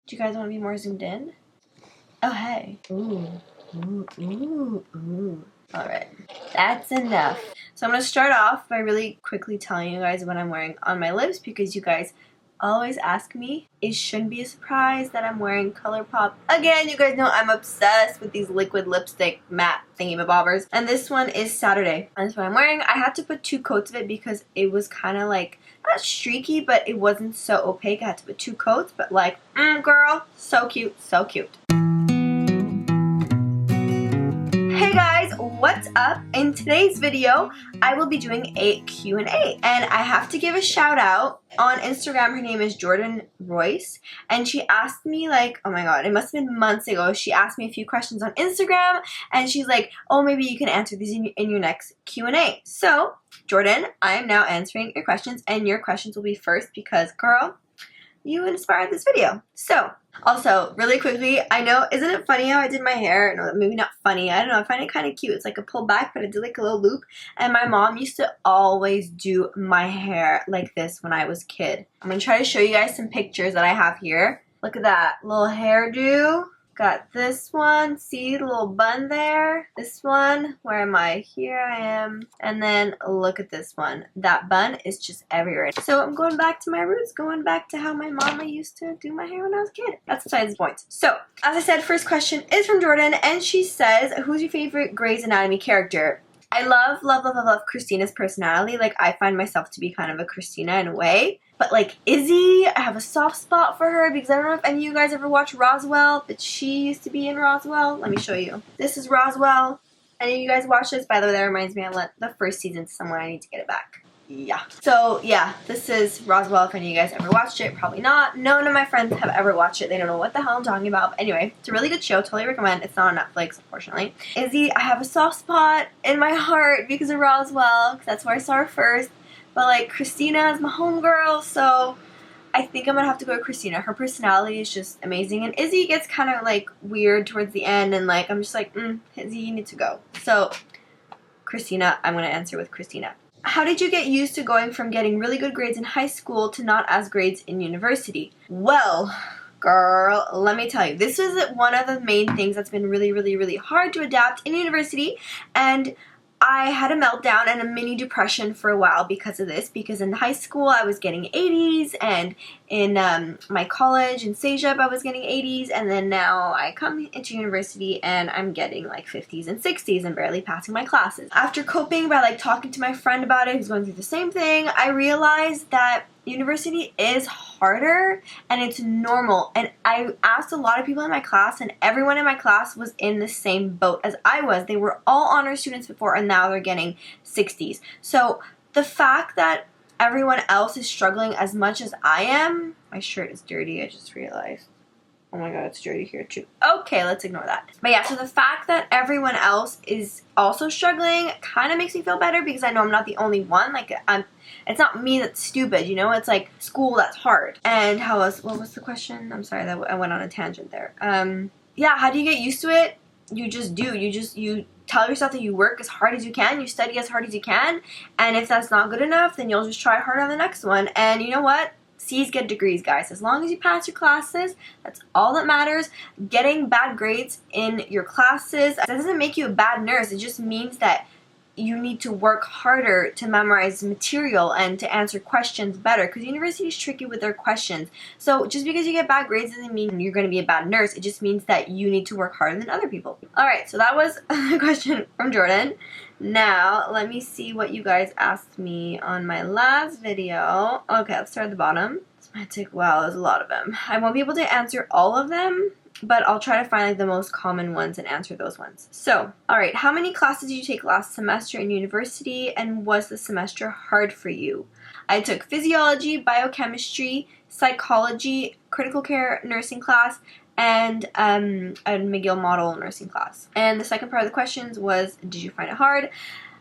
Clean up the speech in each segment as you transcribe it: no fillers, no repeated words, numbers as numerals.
Do you guys want to be more zoomed in? Oh, hey. Ooh. Ooh, ooh, ooh. Alright, that's enough. So I'm going to start off by really quickly telling you guys what I'm wearing on my lips because you guys always ask me. It shouldn't be a surprise that I'm wearing ColourPop. Again, you guys know I'm obsessed with these liquid lipstick matte thingy-mabobbers. And this one is Saturday. And that's what I'm wearing. I had to put 2 coats of it because it was kind of like, not streaky, but it wasn't so opaque. I had to put 2 coats, but like, girl, so cute, so cute. Hey guys, what's up? In today's video, I will be doing a Q&A, and I have to give a shout out. On Instagram, her name is Jordan Royce, and she asked me, like, oh my god, it must have been months ago, she asked me a few questions on Instagram, and she's like, oh, maybe you can answer these in your next Q&A. So, Jordan, I am now answering your questions, and your questions will be first because, girl, you inspired this video. So, also, really quickly, I know, isn't it funny how I did my hair? No, maybe not funny. I don't know. I find it kind of cute. It's like a pull back, but I did like a little loop. And my mom used to always do my hair like this when I was a kid. I'm going to try to show you guys some pictures that I have here. Look at that little hairdo. Got this one, see the little bun there? This one, where am I? Here I am. And then look at this one. That bun is just everywhere. So I'm going back to my roots, going back to how my mama used to do my hair when I was a kid. That's besides the point. So, as I said, first question is from Jordan, and she says, who's your favorite Grey's Anatomy character? I love Christina's personality. Like, I find myself to be kind of a Christina in a way. But, like, Izzy, I have a soft spot for her because I don't know if any of you guys ever watched Roswell, but she used to be in Roswell. Let me show you. This is Roswell. Any of you guys watch this? By the way, that reminds me I lent the first season to someone. I need to get it back. Yeah. So, yeah, this is Roswell. If any of you guys ever watched it, probably not. None of my friends have ever watched it. They don't know what the hell I'm talking about. But anyway, it's a really good show. Totally recommend. It's not on Netflix, unfortunately. Izzy, I have a soft spot in my heart because of Roswell, because that's where I saw her first. But, like, Christina is my homegirl, so I think I'm going to have to go with Christina. Her personality is just amazing. And Izzy gets kind of, like, weird towards the end, and, like, I'm just like, Izzy, you need to go. So, Christina, I'm going to answer with Christina. How did you get used to going from getting really good grades in high school to not as grades in university? Well, girl, let me tell you, this was one of the main things that's been really, really, really hard to adapt in university, and I had a meltdown and a mini depression for a while because of this, because in high school I was getting 80s, and in my college in CEGEP I was getting 80s, and then now I come into university and I'm getting like 50s and 60s and barely passing my classes. After coping by like talking to my friend about it who's going through the same thing, I realized that university is harder and it's normal, and I asked a lot of people in my class, and everyone in my class was in the same boat as I was. They were all honor students before, and now they're getting 60s. So the fact that everyone else is struggling as much as I am, my shirt is dirty, I just realized. Oh my god, it's dirty here too. Okay, let's ignore that. But yeah, so the fact that everyone else is also struggling kind of makes me feel better because I know I'm not the only one. Like, it's not me that's stupid, you know? It's like school that's hard. And what was the question? I'm sorry, I went on a tangent there. Yeah, how do you get used to it? You just do. You tell yourself that you work as hard as you can, you study as hard as you can, and if that's not good enough, then you'll just try harder on the next one. And you know what? C's get degrees, guys. As long as you pass your classes, that's all that matters. Getting bad grades in your classes, that doesn't make you a bad nurse. It just means that you need to work harder to memorize material and to answer questions better, because university is tricky with their questions. So just because you get bad grades doesn't mean you're going to be a bad nurse. It just means that you need to work harder than other people. Alright, so that was a question from Jordan. Now, let me see what you guys asked me on my last video. Okay, let's start at the bottom. This might take a while. There's a lot of them. I won't be able to answer all of them, but I'll try to find like the most common ones and answer those ones. So, alright, how many classes did you take last semester in university, and was the semester hard for you? I took physiology, biochemistry, psychology, critical care nursing class, and a McGill model nursing class. And the second part of the questions was, did you find it hard?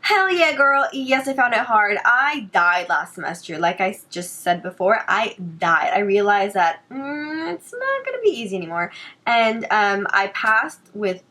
Hell yeah, girl. Yes, I found it hard. I died last semester. Like I just said before, I died. I realized that it's not going to be easy anymore. And I passed with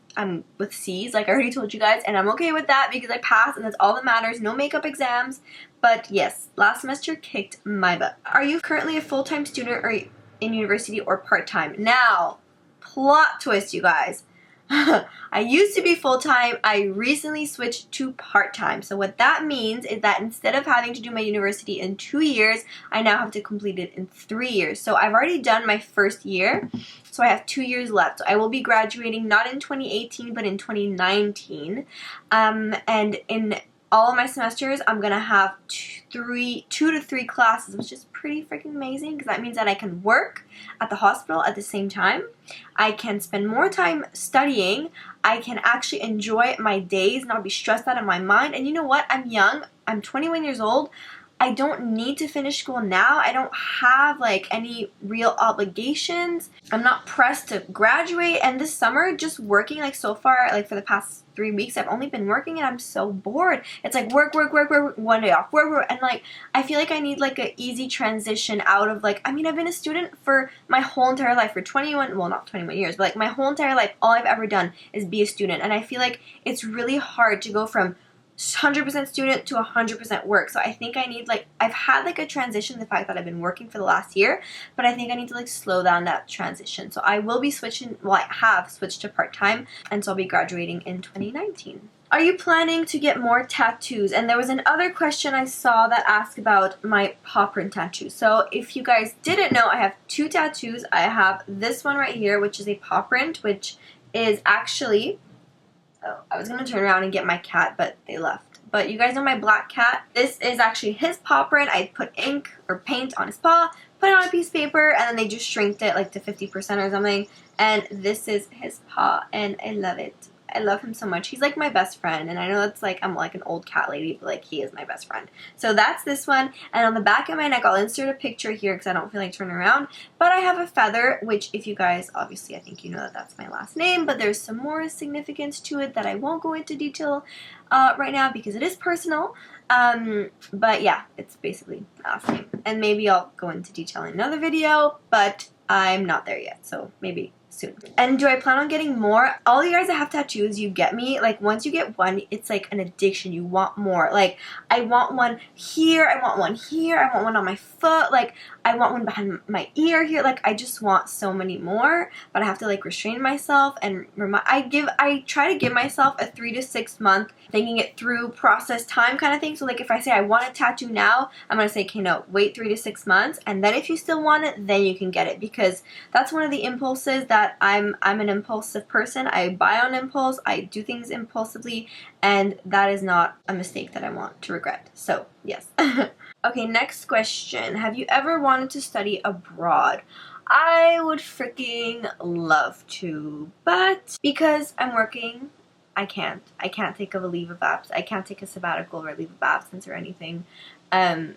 C's, like I already told you guys, and I'm okay with that because I passed, and that's all that matters. No makeup exams. But yes, last semester kicked my butt. Are you currently a full-time student, or in university or part-time. Now, plot twist, you guys. I used to be full-time. I recently switched to part-time. So what that means is that instead of having to do my university in 2 years, I now have to complete it in 3 years. So I've already done my first year, so I have 2 years left. So I will be graduating not in 2018, but in 2019. And in all of my semesters, I'm gonna have two to three classes, which is pretty freaking amazing because that means that I can work at the hospital at the same time. I can spend more time studying. I can actually enjoy my days, not be stressed out of my mind. And you know what? I'm young. I'm 21 years old. I don't need to finish school now. I don't have like any real obligations. I'm not pressed to graduate. And this summer, just working like so far, like for the past 3 weeks, I've only been working and I'm so bored. It's like work, one day off, work. And like, I feel like I need like an easy transition out of like, I mean, I've been a student for my whole entire life for 21, well, not 21 years, but like my whole entire life, all I've ever done is be a student. And I feel like it's really hard to go from 100% student to 100% work. So I think I need like, I've had like a transition, the fact that I've been working for the last year, but I think I need to like slow down that transition. So I will be switching, well, I have switched to part-time, and so I'll be graduating in 2019. Are you planning to get more tattoos? And there was another question I saw that asked about my paw print tattoo. So if you guys didn't know, I have 2 tattoos. I have this one right here, which is a paw print, which is actually, oh, I was going to turn around and get my cat, but they left. But you guys know my black cat. This is actually his paw print. I put ink or paint on his paw, put it on a piece of paper, and then they just shrinked it like to 50% or something. And this is his paw, and I love it. I love him so much. He's like my best friend, and I know that's like, I'm like an old cat lady, but like he is my best friend. So that's this one, and on the back of my neck, I'll insert a picture here because I don't feel like turning around, but I have a feather, which if you guys, obviously I think you know that that's my last name, but there's some more significance to it that I won't go into detail right now because it is personal. But yeah, it's basically my last name, and maybe I'll go into detail in another video, but I'm not there yet, so maybe soon. And do I plan on getting more? All you guys that have tattoos, you get me. Like once you get one, it's like an addiction. You want more. Like I want one here. I want one here. I want one on my foot. Like I want one behind my ear here. Like I just want so many more. But I have to like restrain myself and I try to give myself a 3 to 6 month thinking it through process time kind of thing. So like if I say I want a tattoo now, I'm gonna say, okay, no, wait 3 to 6 months, and then if you still want it, then you can get it, because that's one of the impulses that I'm an impulsive person. I buy on impulse. I do things impulsively, and that is not a mistake that I want to regret. So yes. Okay, next question. Have you ever wanted to study abroad? I would freaking love to, but because I'm working, I can't take a leave of absence. I can't take a sabbatical or a leave of absence or anything.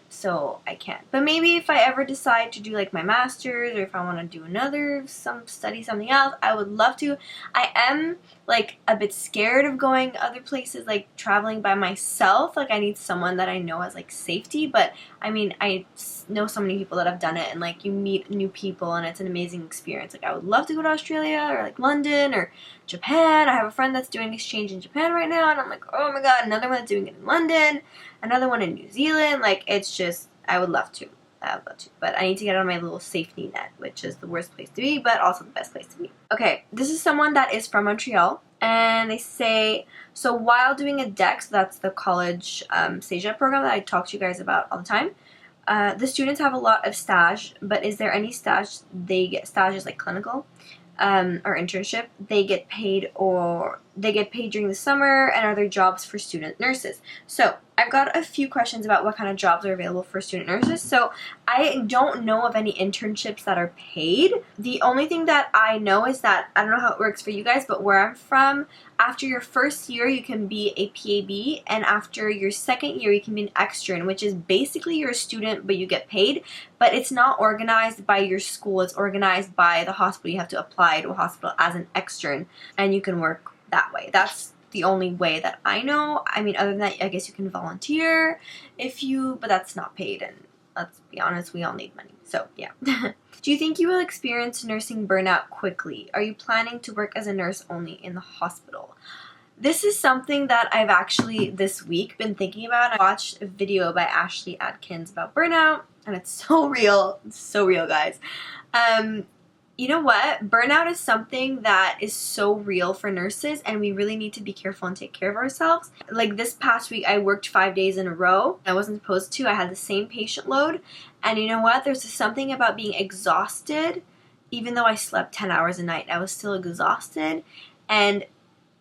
So I can't. But maybe if I ever decide to do like my master's, or if I want to do study something else, I would love to. I am like a bit scared of going other places, like traveling by myself. Like I need someone that I know has like safety, but I mean, I know so many people that have done it, and like you meet new people and it's an amazing experience. Like I would love to go to Australia or like London or Japan. I have a friend that's doing exchange in Japan right now, and I'm like, oh my god, another one that's doing it in London, another one in New Zealand. Like it's just, I would love to, but I need to get on my little safety net, which is the worst place to be, but also the best place to be. Okay, this is someone that is from Montreal, and they say, so while doing a DEC, so that's the college CEGEP program that I talk to you guys about all the time, the students have a lot of stage, but is there any stage, they get stages like clinical or internship, they get paid during the summer, and are there jobs for student nurses? So I've got a few questions about what kind of jobs are available for student nurses. So I don't know of any internships that are paid. The only thing that I know is that, I don't know how it works for you guys, but where I'm from, after your first year you can be a PAB, and after your second year you can be an extern, which is basically you're a student but you get paid, but it's not organized by your school, it's organized by the hospital. You have to apply to a hospital as an extern, and you can work that way. That's the only way that I know. I mean, other than that, I guess you can volunteer but that's not paid, and let's be honest, we all need money. So yeah. Do you think you will experience nursing burnout quickly? Are you planning to work as a nurse only in the hospital? This is something that I've actually this week been thinking about. I watched a video by Ashley Atkins about burnout, and it's so real. It's so real, guys. You know what? Burnout is something that is so real for nurses, and we really need to be careful and take care of ourselves. Like this past week, I worked 5 days in a row. I wasn't supposed to. I had the same patient load. And you know what? There's something about being exhausted. Even though I slept 10 hours a night, I was still exhausted. And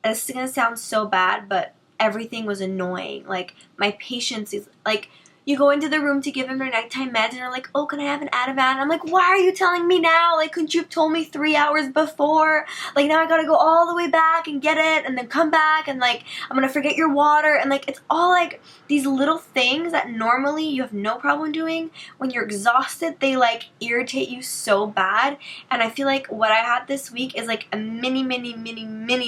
this is going to sound so bad, but everything was annoying. Like, my patients is like, you go into the room to give them their nighttime meds and they're like, oh, can I have an Ativan? I'm like, why are you telling me now? Like, couldn't you have told me 3 hours before? Like, now I gotta go all the way back and get it and then come back and like, I'm gonna forget your water. And like, it's all like these little things that normally you have no problem doing. When you're exhausted, they like irritate you so bad. And I feel like what I had this week is like a mini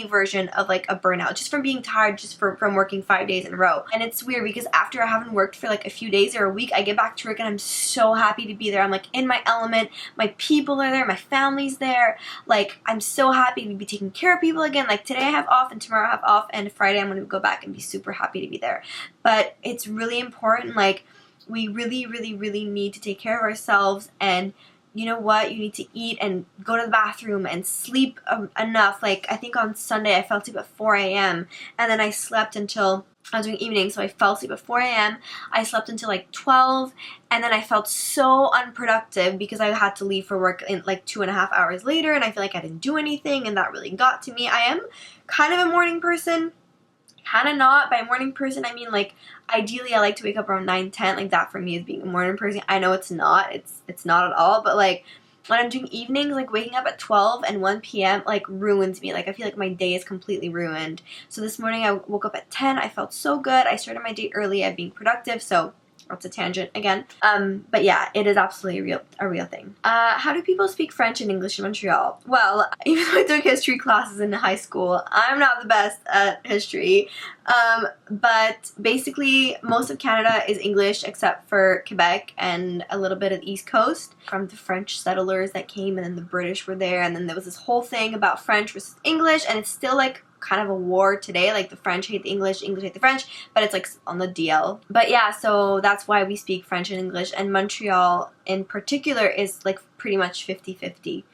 version of like a burnout, just from being tired, just from working 5 days in a row. And it's weird because after I haven't worked for like a few days or a week, I get back to work and I'm so happy to be there. I'm like in my element. My people are there. My family's there. Like, I'm so happy to be taking care of people again. Like, today I have off and tomorrow I have off, and Friday I'm going to go back and be super happy to be there. But it's really important. Like, we really need to take care of ourselves. And you know what? You need to eat and go to the bathroom and sleep enough. Like, I think on Sunday I fell asleep at 4 a.m. and then I slept until I was doing evening, so I fell asleep at 4 a.m. I slept until like 12, and then I felt so unproductive because I had to leave for work in like 2.5 hours later, and I feel like I didn't do anything, and that really got to me. I am kind of a morning person, kind of not. By morning person, I mean like ideally I like to wake up around 9, 10. Like, that for me is being a morning person. I know it's not. It's not at all, but like, when I'm doing evenings, like waking up at 12 and 1 p.m. like ruins me. Like, I feel like my day is completely ruined. So this morning I woke up at 10. I felt so good. I started my day early at being productive. So that's a tangent again. But yeah, it is absolutely a real thing. How do people speak French and English in Montreal? Well, even though I took history classes in high school, I'm not the best at history. But basically, most of Canada is English except for Quebec and a little bit of the East Coast from the French settlers that came, and then the British were there, and then there was this whole thing about French versus English, and it's still like kind of a war today. Like, the French hate the English hate the French, but it's like on the DL. But yeah, so that's why we speak French and English, and Montreal in particular is like pretty much 50-50.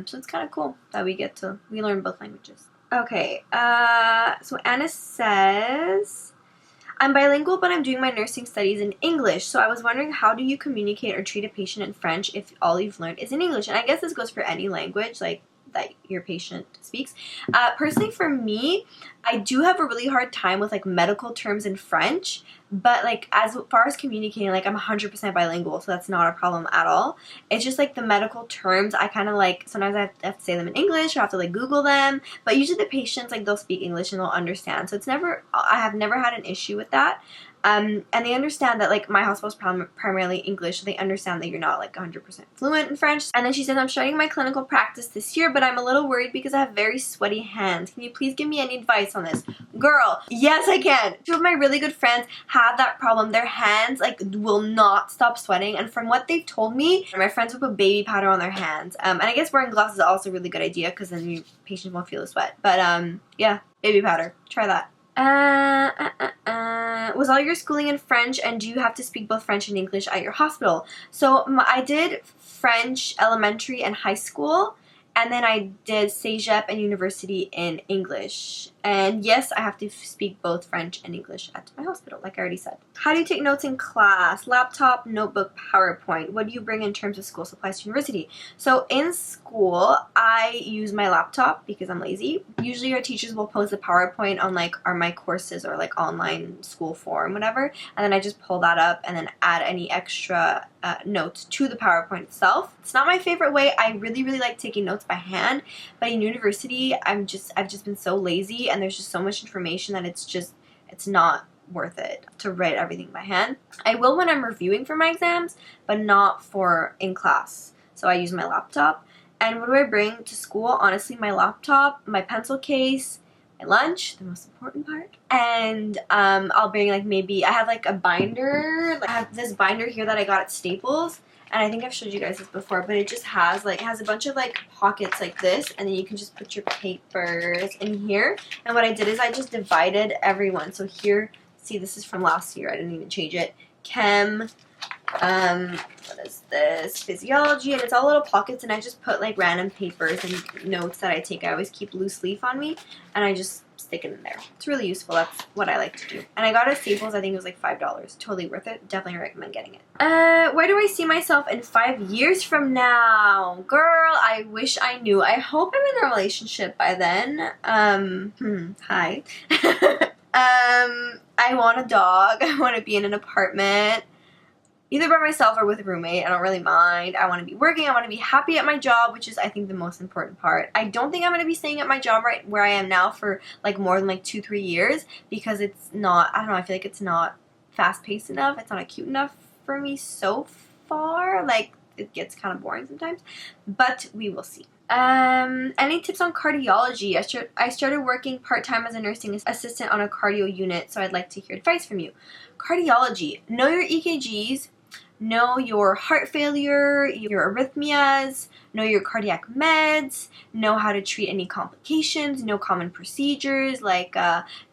So it's kind of cool that we learn both languages. Okay, so Anna says, I'm bilingual, but I'm doing my nursing studies in English. So I was wondering, how do you communicate or treat a patient in French if all you've learned is in English? And I guess this goes for any language, like, that your patient speaks. Personally, for me, I do have a really hard time with like medical terms in French, but like as far as communicating, like I'm 100% bilingual, so that's not a problem at all. It's just like the medical terms, I kind of like, sometimes I have to say them in English or I have to like Google them, but usually the patients, like, they'll speak English and they'll understand. So I have never had an issue with that. And they understand that, like, my hospital is primarily English, so they understand that you're not, like, 100% fluent in French. And then she says, I'm starting my clinical practice this year, but I'm a little worried because I have very sweaty hands. Can you please give me any advice on this? Girl, yes, I can. Two of my really good friends have that problem. Their hands, like, will not stop sweating. And from what they've told me, my friends will put baby powder on their hands. And I guess wearing gloves is also a really good idea because then your patients won't feel the sweat. But, yeah, baby powder. Try that. Was all your schooling in French, and do you have to speak both French and English at your hospital? So I did French elementary and high school, and then I did cégep and university in English. And yes, I have to speak both French and English at my hospital, like I already said. How do you take notes in class? Laptop, notebook, PowerPoint. What do you bring in terms of school supplies to university? So in school, I use my laptop because I'm lazy. Usually our teachers will post a PowerPoint on like my courses or like online school forum, whatever. And then I just pull that up and then add any extra notes to the PowerPoint itself. It's not my favorite way. I really like taking notes by hand. But in university, I've just been so lazy, and there's just so much information that it's not worth it to write everything by hand. I will when I'm reviewing for my exams, but not for in class. So I use my laptop. And what do I bring to school? Honestly, my laptop, my pencil case, my lunch, the most important part. And I'll bring like maybe, I have like a binder. I have this binder here that I got at Staples. And I think I've showed you guys this before, but it just has like, it has a bunch of like pockets like this, and then you can just put your papers in here. And what I did is I just divided everyone. So here, see, this is from last year. I didn't even change it. Chem, What is this? Physiology, and it's all little pockets, and I just put like random papers and notes that I take. I always keep loose leaf on me, and I just stick it in there. It's really useful. That's what I like to do. And I got it at Staples. I think it was like $5. Totally worth it. Definitely recommend getting it. Where do I see myself in 5 years from now? Girl, I wish I knew. I hope I'm in a relationship by then. Hi. I want a dog. I want to be in an apartment. Either by myself or with a roommate. I don't really mind. I want to be working. I want to be happy at my job, which is, I think, the most important part. I don't think I'm going to be staying at my job right where I am now for like more than like 2-3 years, because it's not, I don't know, I feel like it's not fast-paced enough. It's not cute enough for me so far. Like, it gets kind of boring sometimes, but we will see. Any tips on cardiology? I started working part-time as a nursing assistant on a cardio unit, so I'd like to hear advice from you. Cardiology. Know your EKGs. Know your heart failure, your arrhythmias, know your cardiac meds, know how to treat any complications, know common procedures like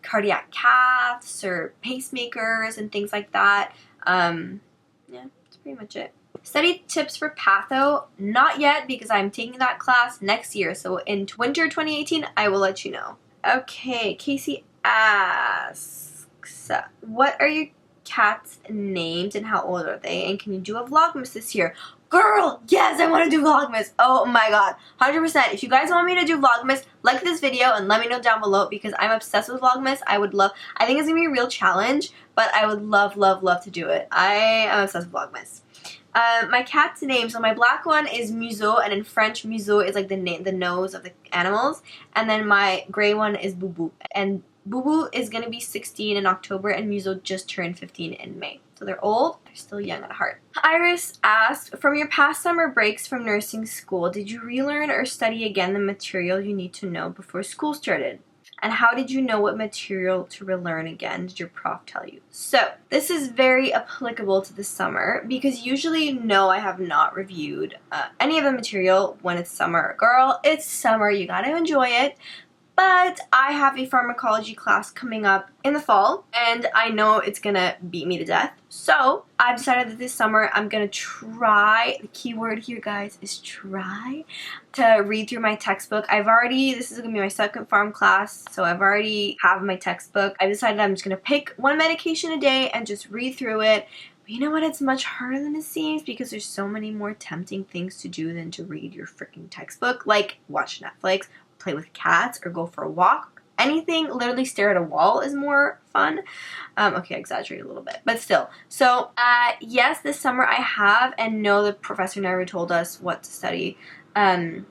cardiac caths or pacemakers and things like that. Yeah, that's pretty much it. Study tips for patho, not yet because I'm taking that class next year. So in winter 2018, I will let you know. Okay, Casey asks, what are your cats' names and how old are they? And can you do a Vlogmas this year? Girl, yes, I want to do Vlogmas. Oh my god, 100%. If you guys want me to do Vlogmas, like this video and let me know down below, because I'm obsessed with Vlogmas. I think it's going to be a real challenge, but I would love, love, love to do it. I am obsessed with Vlogmas. My cat's name, so my black one is Museau, and in French, Museau is like the nose of the animals, and then my gray one is Boubou, and Boubou is going to be 16 in October, and Museau just turned 15 in May. So they're old, they're still young at heart. Iris asked, from your past summer breaks from nursing school, did you relearn or study again the material you need to know before school started? And how did you know what material to relearn again? Did your prof tell you? So this is very applicable to the summer, because usually, no, I have not reviewed any of the material when it's summer. Girl, it's summer, you gotta enjoy it. But I have a pharmacology class coming up in the fall, and I know it's gonna beat me to death. So I've decided that this summer I'm gonna try, the key word here guys is try, to read through my textbook. This is gonna be my second pharm class, so I've already have my textbook. I decided I'm just gonna pick one medication a day and just read through it. But you know what, it's much harder than it seems, because there's so many more tempting things to do than to read your freaking textbook, like watch Netflix, play with cats, or go for a walk. Anything, literally stare at a wall is more fun. Okay, I exaggerated a little bit, but still. So, yes, this summer I have, and no, the professor never told us what to study. I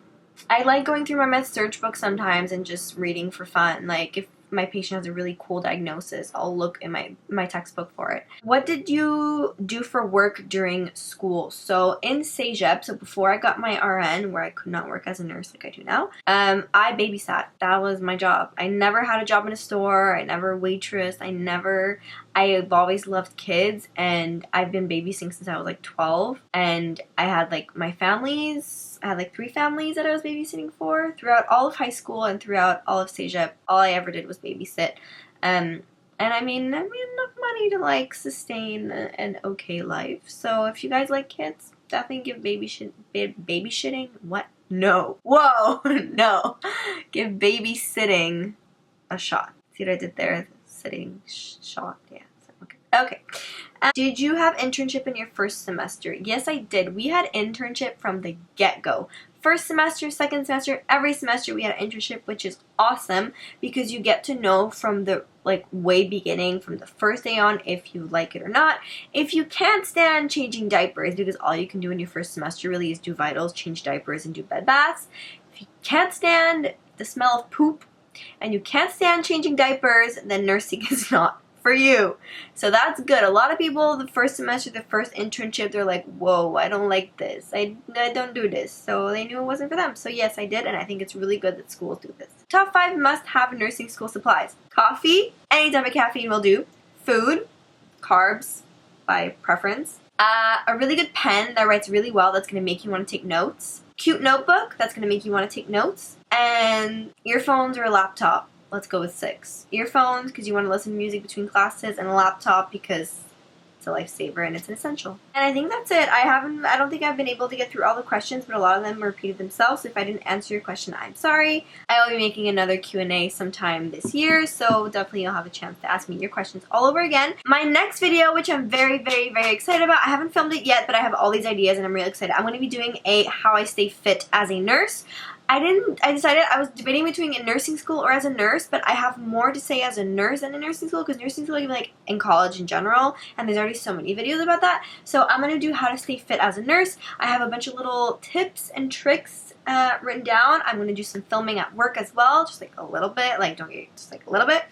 like going through my med surg book sometimes and just reading for fun. Like, if my patient has a really cool diagnosis, I'll look in my textbook for it. What did you do for work during school? So in CEGEP, so before I got my RN, where I could not work as a nurse like I do now, I babysat. That was my job. I never had a job in a store. I never waitress. I've always loved kids, and I've been babysitting since I was like 12, and I had like my families. I had like 3 families that I was babysitting for throughout all of high school and throughout all of CEGEP. All I ever did was babysit. And I mean enough money to like sustain an okay life. So if you guys like kids, definitely give babysitting. What? No. Whoa. No. Give babysitting a shot. See what I did there? Sitting shot. Yeah. Okay. Did you have internship in your first semester? Yes, I did. We had internship from the get-go. First semester, second semester, every semester we had an internship, which is awesome because you get to know from the way beginning, from the first day on, if you like it or not. If you can't stand changing diapers, because all you can do in your first semester really is do vitals, change diapers, and do bed baths. If you can't stand the smell of poop and you can't stand changing diapers, then nursing is not for you. So that's good. A lot of people, the first semester, the first internship, they're like, whoa, I don't like this. I don't do this. So they knew it wasn't for them. So yes, I did, and I think it's really good that schools do this. Top 5 must-have nursing school supplies. Coffee, any type of caffeine will do. Food, carbs by preference. A really good pen that writes really well that's going to make you want to take notes. Cute notebook that's going to make you want to take notes. And earphones or a laptop. Let's go with 6. Earphones because you want to listen to music between classes, and a laptop because It's a lifesaver and it's an essential. And I think that's it. I don't think I've been able to get through all the questions, but a lot of them repeated themselves. So if I didn't answer your question, I'm sorry. I will be making another Q&A sometime this year, so definitely you'll have a chance to ask me your questions all over again. My next video, which I'm very, very, very excited about, I haven't filmed it yet, but I have all these ideas and I'm really excited. I'm going to be doing a how I stay fit as a nurse. I decided I was debating between in nursing school or as a nurse, but I have more to say as a nurse than in nursing school, because nursing school, even like in college in general, and there's already so many videos about that. So I'm going to do how to stay fit as a nurse. I have a bunch of little tips and tricks written down. I'm going to do some filming at work as well, just like a little bit, like don't get, just like a little bit.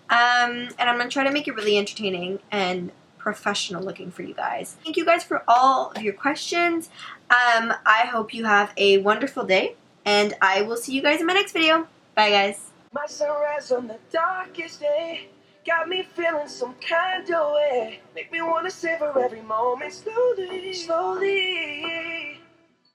And I'm going to try to make it really entertaining and professional looking for you guys. Thank you guys for all of your questions. I hope you have a wonderful day. And I will see you guys in my next video. Bye, guys. My sunrise on the darkest day got me feeling some kind of way. Make me wanna savor every moment slowly, slowly.